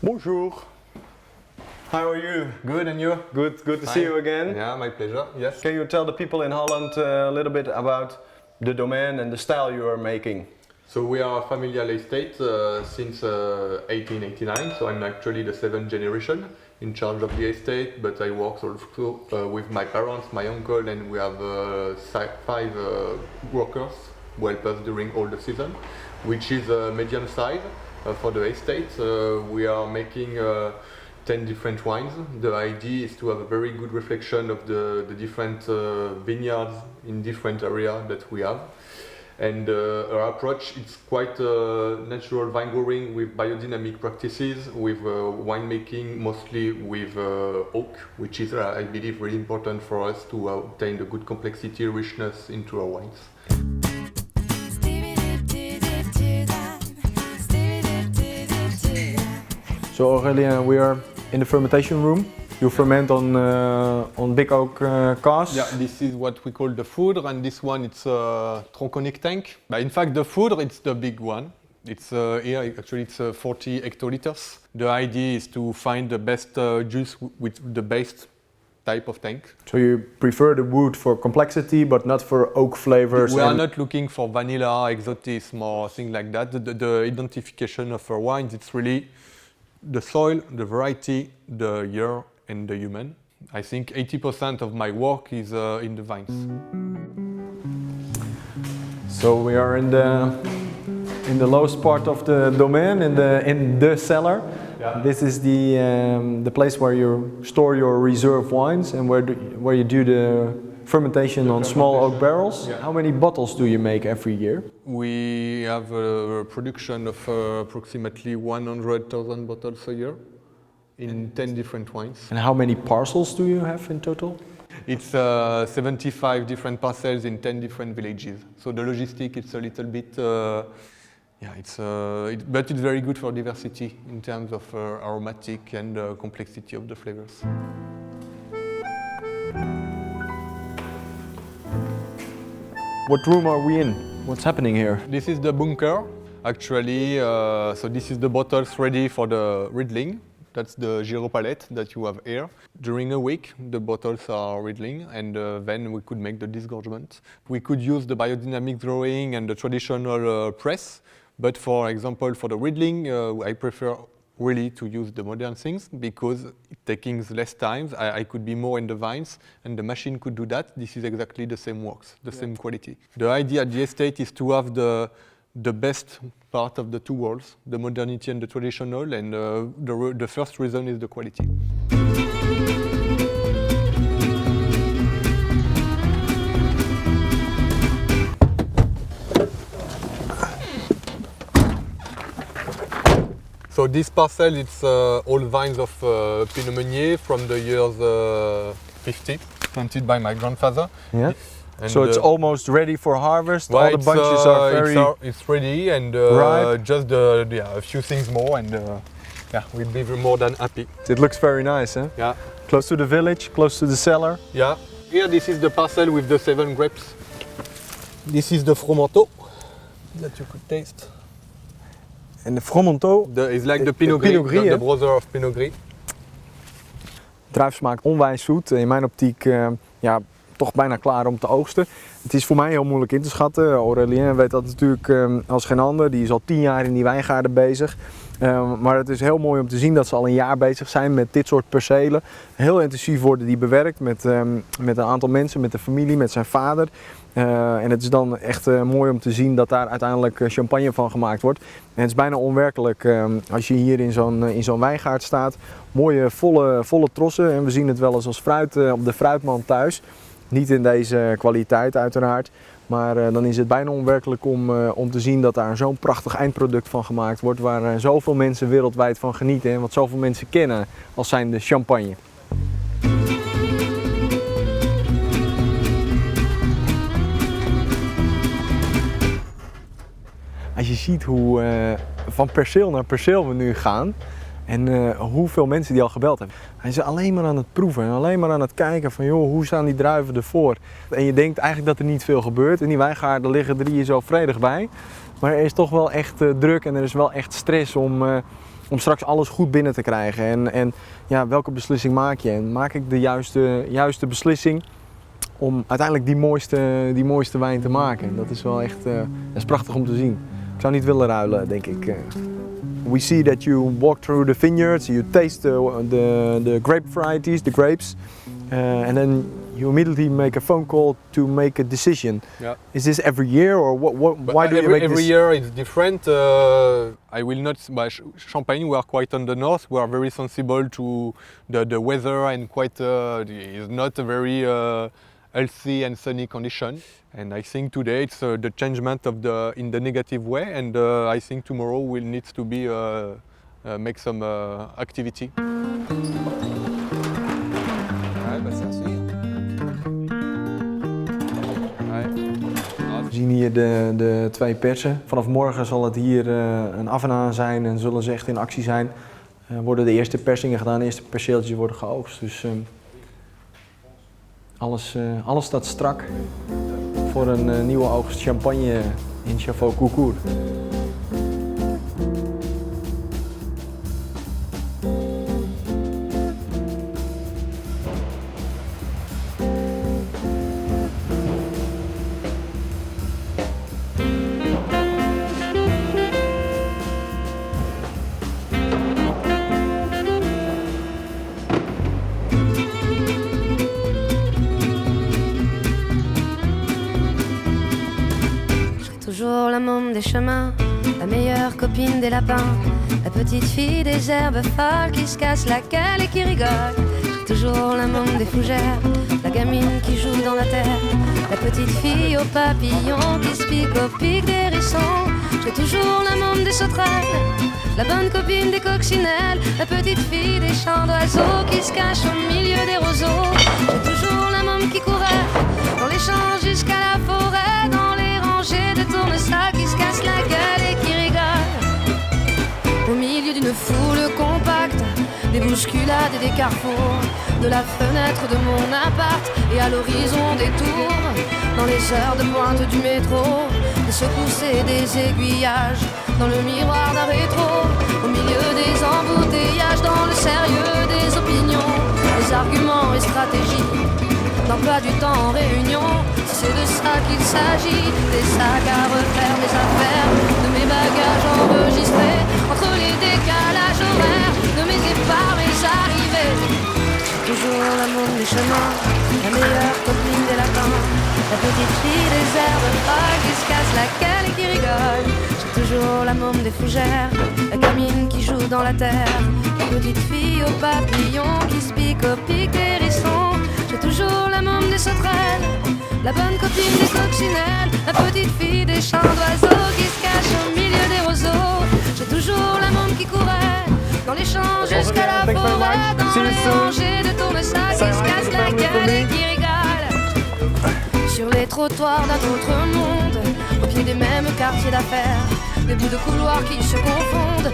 Bonjour. How are you? Good, and you? Good to see you again. Yeah, my pleasure. Yes. Can you tell the people in Holland a little bit about the domain and the style you are making? So we are a familial estate since 1889, so I'm actually the 7th generation in charge of the estate, but I work also with my parents, my uncle, and we have 5 workers who help us during all the season, which is medium size for the estate. We are making 10 different wines. The idea is to have a very good reflection of the different vineyards in different areas that we have. And our approach is quite natural vine growing with biodynamic practices, with winemaking mostly with oak, which is, I believe, really important for us to obtain the good complexity, richness into our wines. So Aurélien, we are in the fermentation room. You ferment on big oak casks. Yeah, this is what we call the foudre, and this one it's a tronconic tank. But in fact, the foudre it's the big one. It's here actually it's 40 hectoliters. The idea is to find the best juice with the best type of tank. So you prefer the wood for complexity, but not for oak flavors? We are not looking for vanilla, exotism or things like that. The identification of our wines, it's really the soil, the variety, the year, and the human. I think 80% of my work is in the vines. So we are in the lowest part of the domain, in the cellar. Yeah. This is the place where you store your reserve wines and where you do the fermentation on small oak barrels. Yeah. How many bottles do you make every year? We have a production of approximately 100,000 bottles a year in 10 different wines. And how many parcels do you have in total? It's 75 different parcels in 10 different villages. So the logistic, it's a little bit, but it's very good for diversity in terms of aromatic and complexity of the flavors. What room are we in? What's happening here? This is the bunker, actually. So this is the bottles ready for the riddling. That's the gyro palette that you have here. During a week, the bottles are riddling, and then we could make the disgorgement. We could use the biodynamic drawing and the traditional press, but for example, for the riddling, I prefer really to use the modern things because it takes less time. I could be more in the vines and the machine could do that. This is exactly the same works, the same quality. The idea at the estate is to have the best part of the two worlds, the modernity and the traditional, and the first reason is the quality. So this parcel, it's all vines of Pinot Meunier from the years 50, planted by my grandfather. Yeah. And so it's almost ready for harvest. Well, all the bunches are very... It's ready, and just a few things more, and we'll be more than happy. It looks very nice, eh? Yeah. Close to the village, close to the cellar. Yeah. Here, this is the parcel with the 7 grapes. This is the Fromenteau that you could taste. And the Fromenteau is like the Pinot Gris, the brother of Pinot Gris. De druif smaakt onwijs zoet. In mijn optiek toch bijna klaar om te oogsten. Het is voor mij heel moeilijk in te schatten. Aurélien weet dat natuurlijk als geen ander. Die is al 10 jaar in die wijngaarden bezig. Maar het is heel mooi om te zien dat ze al een jaar bezig zijn met dit soort percelen. Heel intensief worden die bewerkt met een aantal mensen, met de familie, met zijn vader. En het is dan echt mooi om te zien dat daar uiteindelijk champagne van gemaakt wordt. En het is bijna onwerkelijk als je hier in zo'n wijngaard staat. Mooie volle trossen en we zien het wel eens als fruit op de fruitmand thuis. Niet in deze kwaliteit uiteraard, Maar dan is het bijna onwerkelijk om te zien dat daar zo'n prachtig eindproduct van gemaakt wordt, waar zoveel mensen wereldwijd van genieten en wat zoveel mensen kennen als zijnde champagne. Als je ziet hoe van perceel naar perceel we nu gaan en hoeveel mensen die al gebeld hebben. Hij is alleen maar aan het proeven en alleen maar aan het kijken van joh, hoe staan die druiven ervoor. En je denkt eigenlijk dat er niet veel gebeurt. In die wijngaarden liggen 3 zo vredig bij. Maar er is toch wel echt druk en er is wel echt stress om straks alles goed binnen te krijgen. En ja, welke beslissing maak je? En maak ik de juiste beslissing om uiteindelijk die mooiste wijn te maken? Dat is wel echt dat is prachtig om te zien. Ik zou niet willen ruilen, denk ik. We see that you walk through the vineyards, you taste the grape varieties, the grapes, and then you immediately make a phone call to make a decision. Yeah. Is this every year, or why do you make every this? year it's different. I will not. Champagne, we are quite on the north. We are very sensible to the weather and quite. It's not a very healthy and sunny condition. And I think today it's the changement in the negative way, and I think tomorrow we'll need to be make some activity. We zien hier de 2 persen. Vanaf morgen zal het hier een af en aan zijn en zullen ze echt in actie zijn. Worden de eerste persingen gedaan, de eerste perceeltjes worden geoogst. Dus alles staat strak voor een nieuwe oogst champagne in E-CRU. Toujours la môme des chemins, la meilleure copine des lapins, la petite fille des herbes folles qui se casse la gueule et qui rigole. Toujours la môme des fougères, la gamine qui joue dans la terre, la petite fille aux papillons qui se pique au pic des hérissons. J'ai toujours la môme des sauterelles, la bonne copine des coccinelles, la petite fille des champs d'oiseaux qui se cache au milieu des roseaux. J'ai toujours la môme qui courait dans les champs jusqu'à la forêt, dans les rangées de tournesols qui se casse la gueule et qui rigole. Au milieu d'une foule compacte, des bousculades et des carrefours, de la fenêtre de mon appart et à l'horizon des tours, dans les heures de pointe du métro, des secousses et des aiguillages, dans le miroir d'un rétro, au milieu des embouteillages, dans le sérieux des opinions, des arguments et stratégies, d'emploi du temps en réunion. C'est de ça qu'il s'agit, des sacs à refaire, mes affaires, de mes bagages enregistrés, entre les décalages horaires, de mes départs, mes arrivées. Toujours la môme des chemins, la meilleure copine des lapins, la petite fille des herbes folles qui se casse la gueule et qui rigole. J'ai toujours la môme des fougères, la gamine qui joue dans la terre, la petite fille aux papillons qui se pique au pic des hérissons. J'ai toujours la môme des sauterelles, la bonne copine des coccinelles, la petite fille des champs d'oiseaux qui se cache au milieu des roseaux. J'ai toujours la môme qui courait dans les champs jusqu'à la forêt, dans les rangées de tournesols qui se casse la gueule et qui rigole. Sur les trottoirs d'un autre monde, au pied des mêmes quartiers d'affaires, des bouts de couloirs qui se confondent,